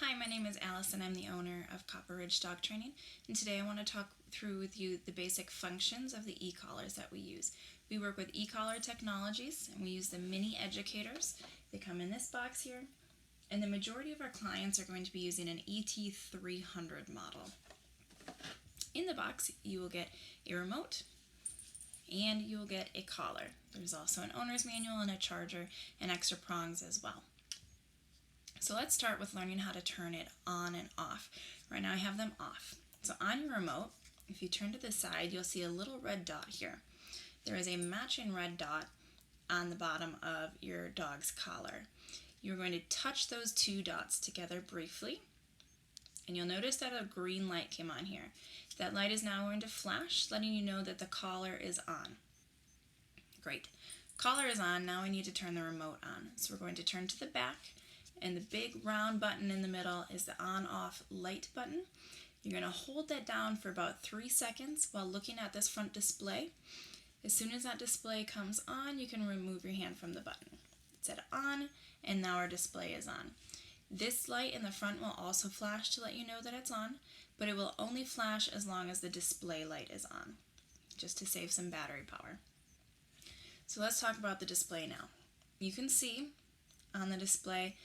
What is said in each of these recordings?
Hi, my name is Allison. I'm the owner of Copper Ridge Dog Training, and today I want to talk through with you the basic functions of the e-collars that we use. We work with e-collar technologies, and we use the Mini Educators. They come in this box here, and the majority of our clients are going to be using an ET300 model. In the box, you will get a remote, and you will get a collar. There's also an owner's manual and a charger and extra prongs as well. So let's start with learning how to turn it on and off. Right now I have them off. So on your remote, if you turn to the side, you'll see a little red dot here. There is a matching red dot on the bottom of your dog's collar. You're going to touch those two dots together briefly, and you'll notice that a green light came on here. That light is now going to flash, letting you know that the collar is on. Great. Collar is on. Now we need to turn the remote on. So we're going to turn to the back, and the big round button in the middle is the on-off light button. You're going to hold that down for about 3 seconds while looking at this front display. As soon as that display comes on, you can remove your hand from the button. It said on, and now our display is on. This light in the front will also flash to let you know that it's on, but it will only flash as long as the display light is on, just to save some battery power. So let's talk about the display now. You can see on the display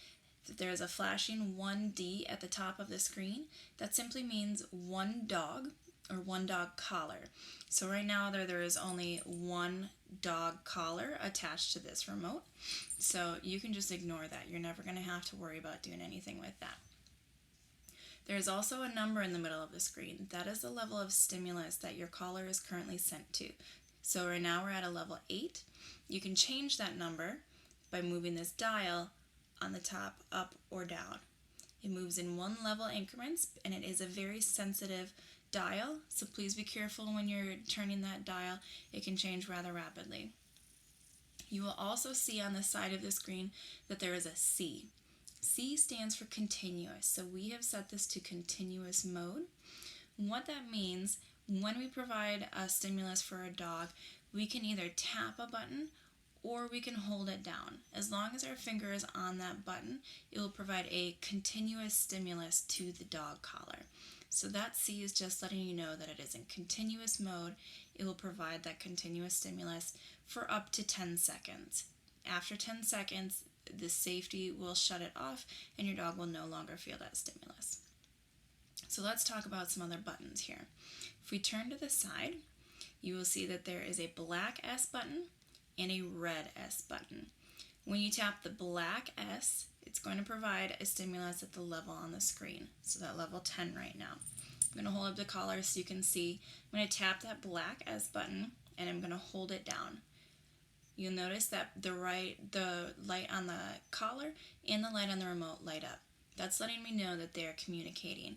that there is a flashing 1D at the top of the screen. That simply means one dog or one dog collar. So right now there is only one dog collar attached to this remote. So you can just ignore that. You're never going to have to worry about doing anything with that. There's also a number in the middle of the screen. That is the level of stimulus that your collar is currently sent to. So right now we're at a level 8. You can change that number by moving this dial on the top, up or down. It moves in 1 level increments, and it is a very sensitive dial, so please be careful when you're turning that dial. It can change rather rapidly. You will also see on the side of the screen that there is a C. C stands for continuous, so we have set this to continuous mode. What that means, when we provide a stimulus for a dog, we can either tap a button or we can hold it down. As long as our finger is on that button, it will provide a continuous stimulus to the dog collar. So that C is just letting you know that it is in continuous mode. It will provide that continuous stimulus for up to 10 seconds. After 10 seconds, the safety will shut it off and your dog will no longer feel that stimulus. So let's talk about some other buttons here. If we turn to the side, you will see that there is a black S button and a red S button. When you tap the black S, it's going to provide a stimulus at the level on the screen. So that level 10 right now. I'm going to hold up the collar so you can see. I'm going to tap that black S button and I'm going to hold it down. You'll notice that the light on the collar and the light on the remote light up. That's letting me know that they're communicating.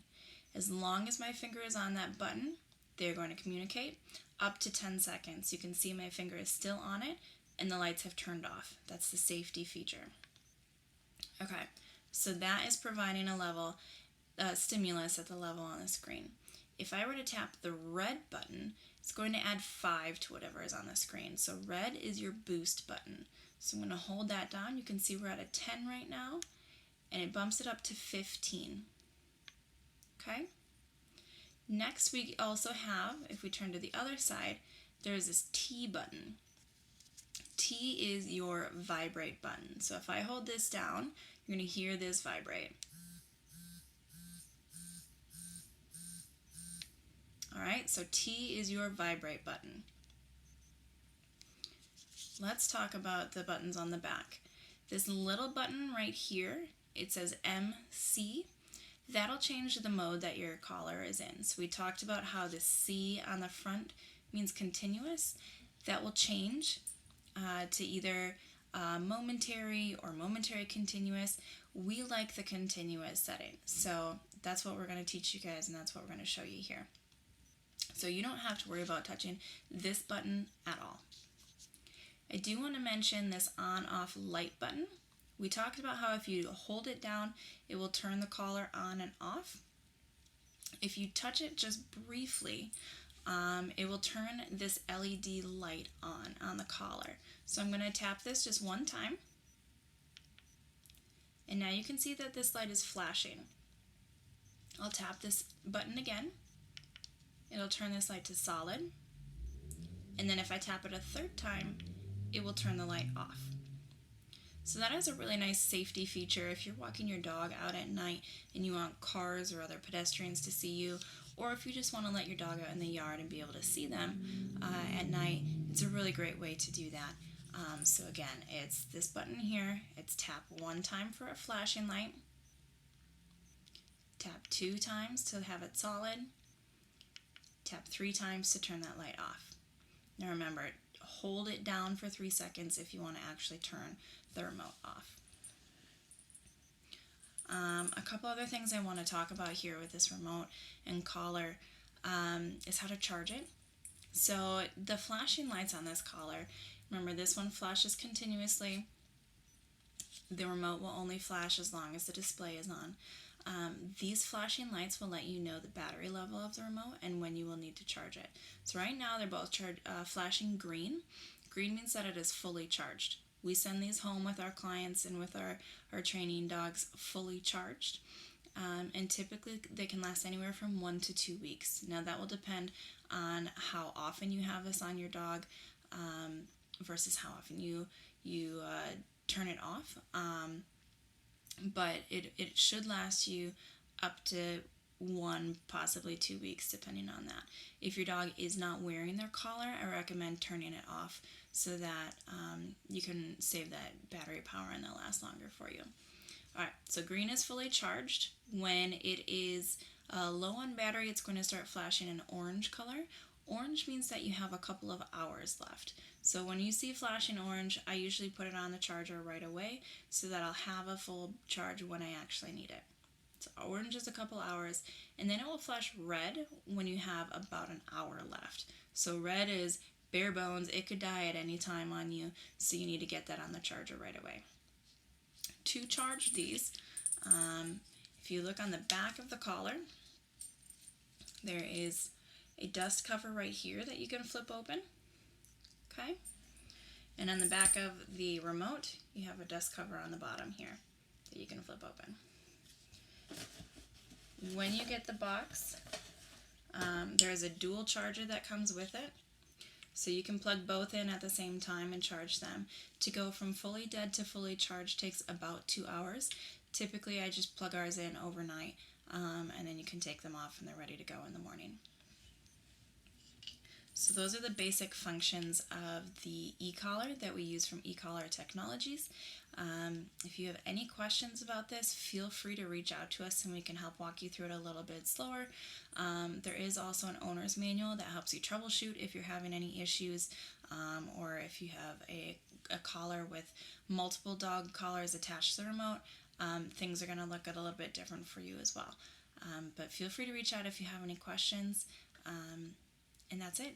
As long as my finger is on that button, they're going to communicate up to 10 seconds. You can see my finger is still on it and the lights have turned off. That's the safety feature. Okay, so that is providing a level stimulus at the level on the screen. If I were to tap the red button, it's going to add 5 to whatever is on the screen. So red is your boost button. So I'm going to hold that down. You can see we're at a 10 right now, and it bumps it up to 15. Okay? Next, we also have, if we turn to the other side, there's this T button. T is your vibrate button. So if I hold this down, you're going to hear this vibrate. Alright, so T is your vibrate button. Let's talk about the buttons on the back. This little button right here, it says MC. That'll change the mode that your collar is in. So we talked about how the C on the front means continuous. That will change to either momentary or momentary continuous. We like the continuous setting. So that's what we're going to teach you guys, and that's what we're going to show you here. So you don't have to worry about touching this button at all. I do want to mention this on-off light button. We talked about how if you hold it down, it will turn the collar on and off. If you touch it just briefly, it will turn this LED light on the collar. So I'm going to tap this just one time. And now you can see that this light is flashing. I'll tap this button again. It'll turn this light to solid. And then if I tap it a third time, it will turn the light off. So that is a really nice safety feature if you're walking your dog out at night and you want cars or other pedestrians to see you, or if you just want to let your dog out in the yard and be able to see them at night. It's a really great way to do that. So again, it's this button here. It's tap 1 time for a flashing light, tap 2 times to have it solid, tap 3 times to turn that light off. Now remember, hold it down for 3 seconds if you want to actually turn the remote off. A couple other things I want to talk about here with this remote and collar is how to charge it. So the flashing lights on this collar, remember this one flashes continuously. The remote will only flash as long as the display is on. These flashing lights will let you know the battery level of the remote and when you will need to charge it. So right now they're both flashing green. Green means that it is fully charged. We send these home with our clients and with our training dogs fully charged. And typically they can last anywhere from 1 to 2 weeks. Now that will depend on how often you have this on your dog versus how often you turn it off. But it should last you up to 1, possibly 2 weeks, depending on that. If your dog is not wearing their collar, I recommend turning it off so that you can save that battery power and they'll last longer for you. Alright, so green is fully charged. When it is low on battery, it's going to start flashing an orange color. Orange means that you have a couple of hours left. So when you see flashing orange, I usually put it on the charger right away so that I'll have a full charge when I actually need it. So orange is a couple hours, and then it will flash red when you have about an hour left. So red is bare bones, it could die at any time on you, so you need to get that on the charger right away. To charge these, if you look on the back of the collar, there is a dust cover right here that you can flip open. Okay? And on the back of the remote, you have a dust cover on the bottom here that you can flip open. When you get the box, there is a dual charger that comes with it. So you can plug both in at the same time and charge them. To go from fully dead to fully charged takes about 2 hours. Typically I just plug ours in overnight and then you can take them off and they're ready to go in the morning. So those are the basic functions of the e-collar that we use from e-collar technologies. If you have any questions about this, feel free to reach out to us and we can help walk you through it a little bit slower. There is also an owner's manual that helps you troubleshoot if you're having any issues or if you have a collar with multiple dog collars attached to the remote. Things are going to look a little bit different for you as well. But feel free to reach out if you have any questions. And that's it.